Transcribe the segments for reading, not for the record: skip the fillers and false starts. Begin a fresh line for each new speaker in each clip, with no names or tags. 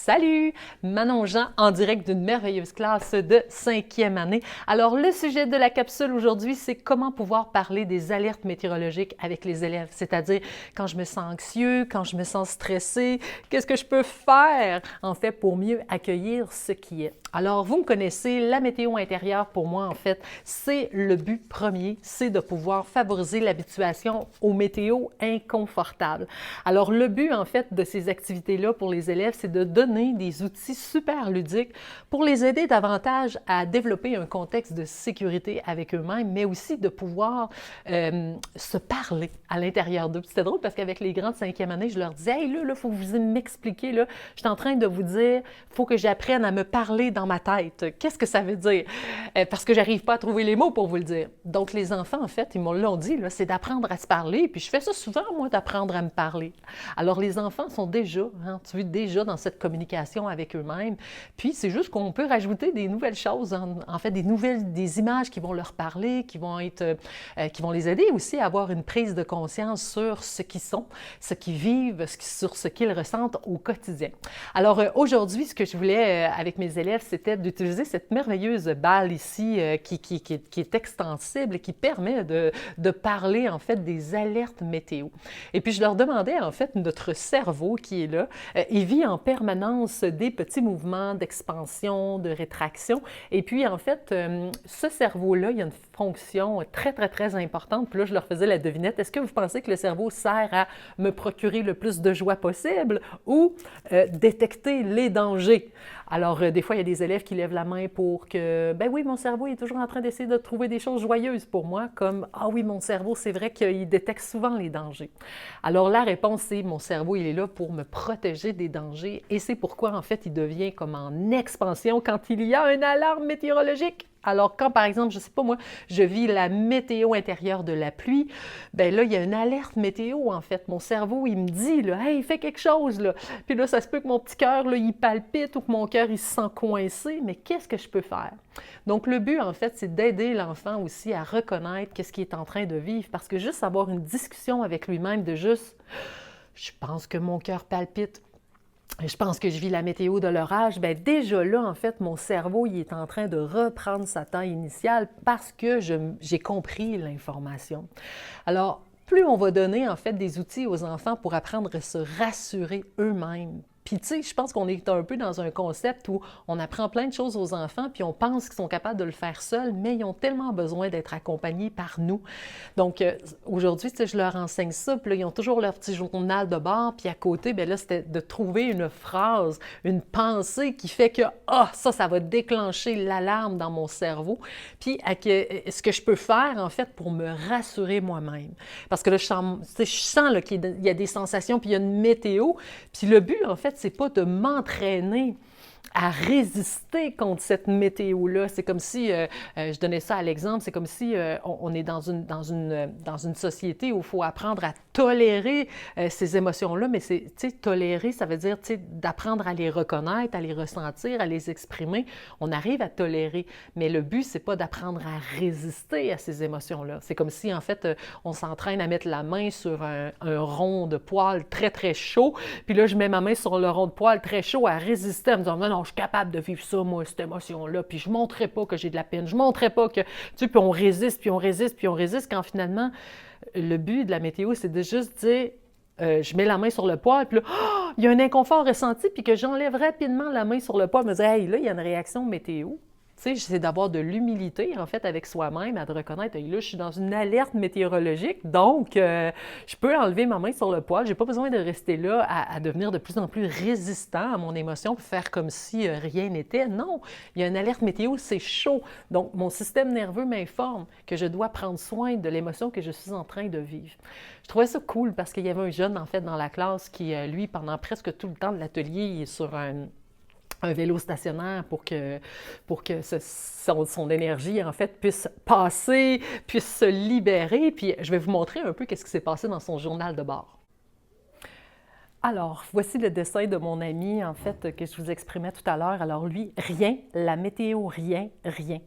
Salut! Manon Jean en direct d'une merveilleuse classe de 5e année. Alors, le sujet de la capsule aujourd'hui, c'est comment pouvoir parler des alertes météorologiques avec les élèves. C'est-à-dire, quand je me sens anxieux, quand je me sens stressé, qu'est-ce que je peux faire, en fait, pour mieux accueillir ce qui est. Alors, vous me connaissez, la météo intérieure, pour moi, en fait, c'est le but premier, c'est de pouvoir favoriser l'habituation aux météos inconfortables. Alors, le but, en fait, de ces activités-là pour les élèves, c'est de donner des outils super ludiques pour les aider davantage à développer un contexte de sécurité avec eux-mêmes, mais aussi de pouvoir se parler à l'intérieur d'eux. C'était drôle parce qu'avec les grands de 5e année, je leur disais « Hey, là, il faut que vous m'expliquiez, là, je suis en train de vous dire, il faut que j'apprenne à me parler dans ma tête. Qu'est-ce que ça veut dire? Parce que j'arrive pas à trouver les mots pour vous le dire. » Donc, les enfants, en fait, ils me l'ont dit, c'est d'apprendre à se parler, puis je fais ça souvent, moi, d'apprendre à me parler. Alors, les enfants sont déjà, tu vois, déjà dans cette communication avec eux-mêmes. Puis, c'est juste qu'on peut rajouter des nouvelles choses, en fait, des images qui vont leur parler, qui vont les aider aussi à avoir une prise de conscience sur ce qu'ils sont, ce qu'ils vivent, sur ce qu'ils ressentent au quotidien. Alors, aujourd'hui, ce que je voulais avec mes élèves, c'était d'utiliser cette merveilleuse balle ici qui est extensible et qui permet de parler, en fait, des alertes météo. Et puis, je leur demandais, en fait, notre cerveau qui est là, il vit en permanence des petits mouvements d'expansion, de rétraction. Et puis, en fait, ce cerveau-là, il y a une fonction très, très, très importante. Puis là, je leur faisais la devinette. Est-ce que vous pensez que le cerveau sert à me procurer le plus de joie possible ou détecter les dangers? Alors, des fois, il y a des élèves qui lèvent la main pour que, ben oui, mon cerveau est toujours en train d'essayer de trouver des choses joyeuses pour moi, comme, ah oui, mon cerveau, c'est vrai qu'il détecte souvent les dangers. Alors, la réponse, c'est, mon cerveau, il est là pour me protéger des dangers et c'est pourquoi, en fait, il devient comme en expansion quand il y a une alarme météorologique. Alors, quand, par exemple, je ne sais pas moi, je vis la météo intérieure de la pluie, bien là, il y a une alerte météo, en fait. Mon cerveau, il me dit, là, « Hey, fais quelque chose, là! » Puis là, ça se peut que mon petit cœur, là, il palpite ou que mon cœur, il se sent coincé, mais qu'est-ce que je peux faire? Donc, le but, en fait, c'est d'aider l'enfant aussi à reconnaître qu'est-ce qu'il est en train de vivre, parce que juste avoir une discussion avec lui-même de juste « Je pense que mon cœur palpite. » Je pense que je vis la météo de l'orage, bien déjà là, en fait, mon cerveau, il est en train de reprendre sa taille initiale parce que j'ai compris l'information. Alors, plus on va donner, en fait, des outils aux enfants pour apprendre à se rassurer eux-mêmes. Puis, tu sais, je pense qu'on est un peu dans un concept où on apprend plein de choses aux enfants, puis on pense qu'ils sont capables de le faire seuls, mais ils ont tellement besoin d'être accompagnés par nous. Donc, aujourd'hui, tu sais, je leur enseigne ça, puis là, ils ont toujours leur petit journal de bord, puis à côté, bien là, c'était de trouver une phrase, une pensée qui fait que, ça va déclencher l'alarme dans mon cerveau, puis ce que je peux faire, en fait, pour me rassurer moi-même. Parce que là, je sens là, qu'il y a des sensations, puis il y a une météo, puis le but, en fait, c'est pas de m'entraîner à résister contre cette météo-là. C'est comme si, je donnais ça à l'exemple, c'est comme si on est dans une société où il faut apprendre à tolérer ces émotions-là, mais c'est, tu sais, tolérer, ça veut dire, tu sais, d'apprendre à les reconnaître, à les ressentir, à les exprimer. On arrive à tolérer, mais le but, c'est pas d'apprendre à résister à ces émotions-là. C'est comme si, en fait, on s'entraîne à mettre la main sur un rond de poêle très, très chaud, puis là, je mets ma main sur le rond de poêle très chaud à résister, en me disant, non, je suis capable de vivre ça, moi, cette émotion-là, puis je ne montrerai pas que j'ai de la peine, je ne montrerai pas que, tu sais, puis on résiste, puis on résiste, puis on résiste, quand finalement, le but de la météo, c'est de juste dire, je mets la main sur le poêle, puis là, il y a un inconfort ressenti, puis que j'enlève rapidement la main sur le poêle, me dire, hey, là, il y a une réaction météo. Tu sais, c'est d'avoir de l'humilité, en fait, avec soi-même, à de reconnaître, hey, là, je suis dans une alerte météorologique, donc je peux enlever ma main sur le poêle. Je n'ai pas besoin de rester là à devenir de plus en plus résistant à mon émotion, pour faire comme si rien n'était. Non, il y a une alerte météo, c'est chaud. Donc, mon système nerveux m'informe que je dois prendre soin de l'émotion que je suis en train de vivre. Je trouvais ça cool parce qu'il y avait un jeune, en fait, dans la classe qui, lui, pendant presque tout le temps de l'atelier, il est sur un vélo stationnaire pour que son énergie, en fait, puisse passer, puisse se libérer. Puis je vais vous montrer un peu qu'est-ce qui s'est passé dans son journal de bord. Alors, voici le dessin de mon ami, en fait, que je vous exprimais tout à l'heure. Alors, lui, rien, la météo, rien, rien.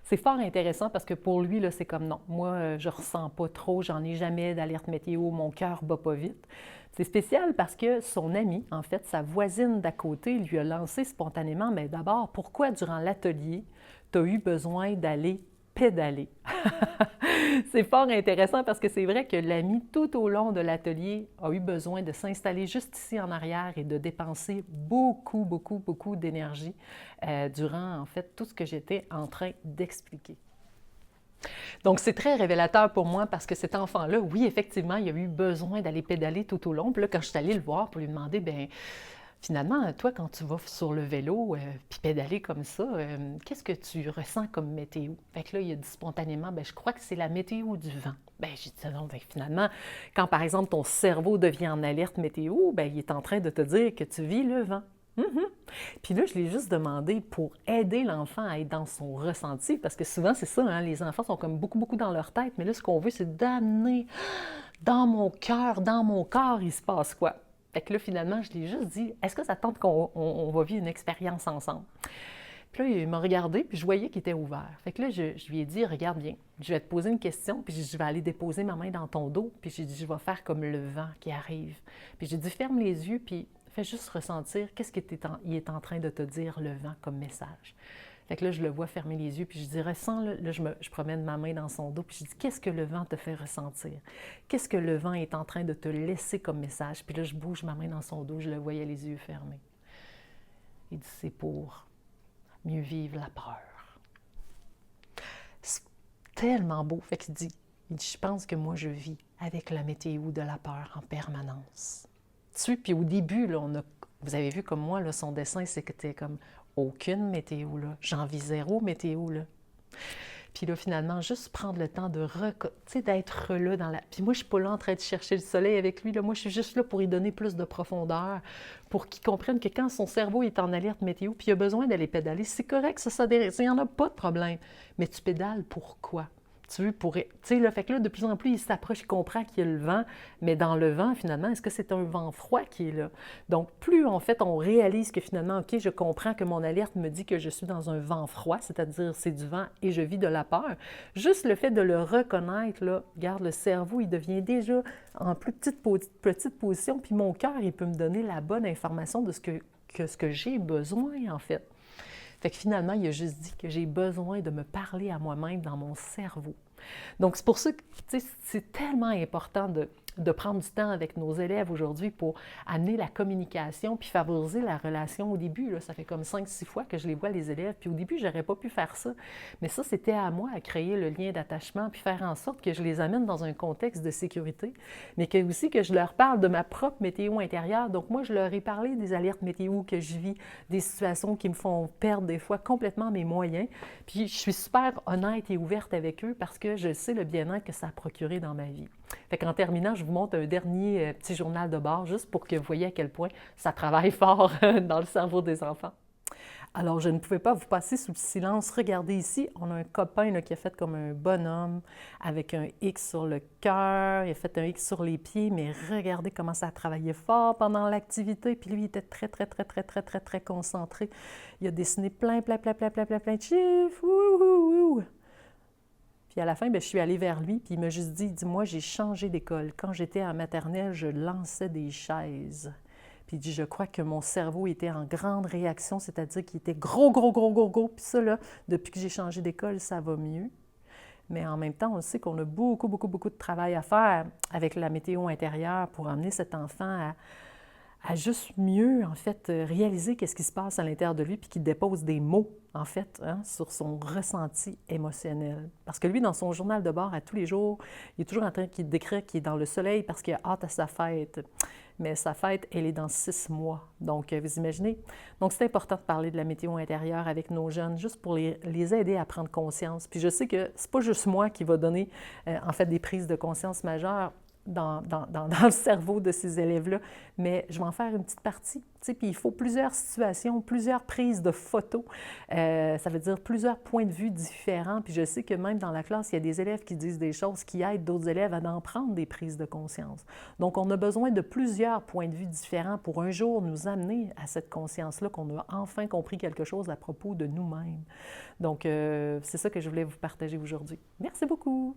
C'est fort intéressant parce que pour lui, là, c'est comme non. Moi, je ressens pas trop, j'en ai jamais d'alerte météo, mon cœur bat pas vite. C'est spécial parce que son ami, en fait, sa voisine d'à côté, lui a lancé spontanément, mais d'abord, pourquoi durant l'atelier, tu as eu besoin d'aller pédaler? C'est fort intéressant parce que c'est vrai que l'ami, tout au long de l'atelier, a eu besoin de s'installer juste ici en arrière et de dépenser beaucoup, beaucoup, beaucoup d'énergie durant, en fait, tout ce que j'étais en train d'expliquer. Donc, c'est très révélateur pour moi parce que cet enfant-là, oui, effectivement, il a eu besoin d'aller pédaler tout au long. Puis là, quand je suis allée le voir pour lui demander, bien, finalement, toi, quand tu vas sur le vélo puis pédaler comme ça, qu'est-ce que tu ressens comme météo? Fait que là, il a dit spontanément, bien, je crois que c'est la météo du vent. Bien, j'ai dit non, bien, finalement, quand par exemple ton cerveau devient en alerte météo, bien, il est en train de te dire que tu vis le vent. Mhm. Puis là, je l'ai juste demandé pour aider l'enfant à être dans son ressenti, parce que souvent, c'est ça, hein, les enfants sont comme beaucoup, beaucoup dans leur tête, mais là, ce qu'on veut, c'est d'amener dans mon cœur, dans mon corps, il se passe quoi? Fait que là, finalement, je lui ai juste dit, est-ce que ça tente qu'on va vivre une expérience ensemble? Puis là, il m'a regardé, puis je voyais qu'il était ouvert. Fait que là, je lui ai dit, regarde bien, je vais te poser une question, puis je vais aller déposer ma main dans ton dos, puis j'ai dit, je vais faire comme le vent qui arrive. Puis j'ai dit, ferme les yeux, puis fais juste ressentir qu'est-ce qu'il est en train de te dire, le vent, comme message. Fait que là, je le vois fermer les yeux, puis je dis, ressens, là, je promène ma main dans son dos, puis je dis, qu'est-ce que le vent te fait ressentir? Qu'est-ce que le vent est en train de te laisser comme message? Puis là, je bouge ma main dans son dos, je le voyais les yeux fermés. Il dit, c'est pour mieux vivre la peur. C'est tellement beau. Fait qu'il dit, je pense que moi, je vis avec la météo de la peur en permanence. Puis au début, là, vous avez vu comme moi, là, son dessin, c'était comme aucune météo, là. J'en vis zéro météo, là. Puis là, finalement, juste prendre le temps d'être là dans la... Puis moi, je suis pas là en train de chercher le soleil avec lui, là. Moi, je suis juste là pour lui donner plus de profondeur, pour qu'il comprenne que quand son cerveau est en alerte météo, puis il a besoin d'aller pédaler, c'est correct, ça il n'y en a pas de problème. Mais tu pédales pourquoi? Tu veux pour... Tu sais, là, fait que là, de plus en plus, il s'approche, il comprend qu'il y a le vent, mais dans le vent, finalement, est-ce que c'est un vent froid qui est là? Donc, plus, en fait, on réalise que finalement, OK, je comprends que mon alerte me dit que je suis dans un vent froid, c'est-à-dire c'est du vent et je vis de la peur. Juste le fait de le reconnaître, là, regarde, le cerveau, il devient déjà en plus petite position, puis mon cœur, il peut me donner la bonne information de ce que j'ai besoin, en fait. Fait que finalement, il a juste dit que j'ai besoin de me parler à moi-même dans mon cerveau. Donc, c'est pour ça que c'est tellement important de prendre du temps avec nos élèves aujourd'hui pour amener la communication puis favoriser la relation. Au début, là, ça fait comme 5-6 fois que je les vois, les élèves, puis au début, je n'aurais pas pu faire ça. Mais ça, c'était à moi à créer le lien d'attachement puis faire en sorte que je les amène dans un contexte de sécurité, mais que aussi que je leur parle de ma propre météo intérieure. Donc, moi, je leur ai parlé des alertes météo que je vis, des situations qui me font perdre des fois complètement mes moyens. Puis, je suis super honnête et ouverte avec eux parce que je sais le bien-être que ça a procuré dans ma vie. Fait qu'en terminant, je vous montre un dernier petit journal de bord, juste pour que vous voyez à quel point ça travaille fort dans le cerveau des enfants. Alors, je ne pouvais pas vous passer sous le silence. Regardez ici, on a un copain là, qui a fait comme un bonhomme avec un X sur le cœur, il a fait un X sur les pieds, mais regardez comment ça a travaillé fort pendant l'activité. Puis lui, il était très, très, très, très, très, très, très concentré. Il a dessiné plein de chiffres. Ouh. Puis à la fin, bien, je suis allée vers lui, puis il m'a juste dit, dis-moi, j'ai changé d'école. Quand j'étais en maternelle, je lançais des chaises. Puis il dit, je crois que mon cerveau était en grande réaction, c'est-à-dire qu'il était gros. Puis ça, là, depuis que j'ai changé d'école, ça va mieux. Mais en même temps, on sait qu'on a beaucoup de travail à faire avec la météo intérieure pour amener cet enfant à juste mieux, en fait, réaliser qu'est-ce qui se passe à l'intérieur de lui, puis qu'il dépose des mots, en fait, hein, sur son ressenti émotionnel. Parce que lui, dans son journal de bord, à tous les jours, il est toujours en train de décrire qu'il est dans le soleil parce qu'il a hâte à sa fête. Mais sa fête, elle est dans 6 mois. Donc, vous imaginez? Donc, c'est important de parler de la météo intérieure avec nos jeunes, juste pour les aider à prendre conscience. Puis je sais que c'est pas juste moi qui va donner, en fait, des prises de conscience majeures. dans le cerveau de ces élèves-là, mais je vais en faire une petite partie. Puis il faut plusieurs situations, plusieurs prises de photos. Ça veut dire plusieurs points de vue différents. Puis je sais que même dans la classe, il y a des élèves qui disent des choses qui aident d'autres élèves à en prendre des prises de conscience. Donc, on a besoin de plusieurs points de vue différents pour un jour nous amener à cette conscience-là qu'on a enfin compris quelque chose à propos de nous-mêmes. Donc, c'est ça que je voulais vous partager aujourd'hui. Merci beaucoup!